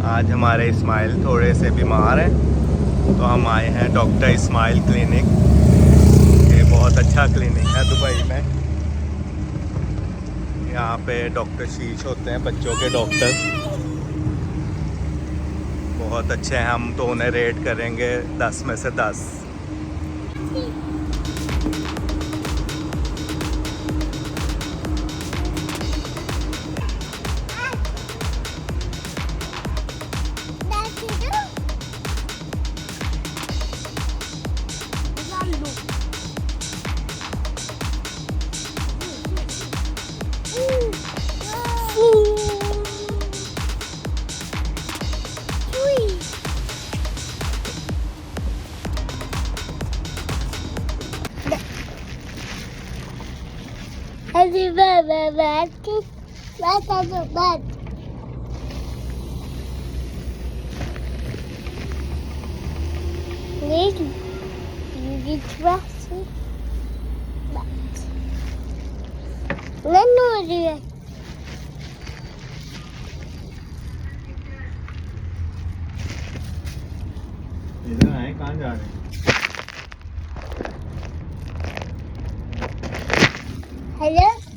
आज हमारे इस्माइल थोड़े से बीमार हैं, तो हम आए हैं डॉक्टर इस्माइल क्लिनिक। ये बहुत अच्छा क्लिनिक है दुबई में। यहाँ पे डॉक्टर शीश होते हैं, बच्चों के डॉक्टर बहुत अच्छे हैं। हम तो उन्हें रेट करेंगे 10 में से 10। Happy birthday, bad. Need you get dressed, but let no idea. इधर आए, कहाँ जा रहे हैं? Hello.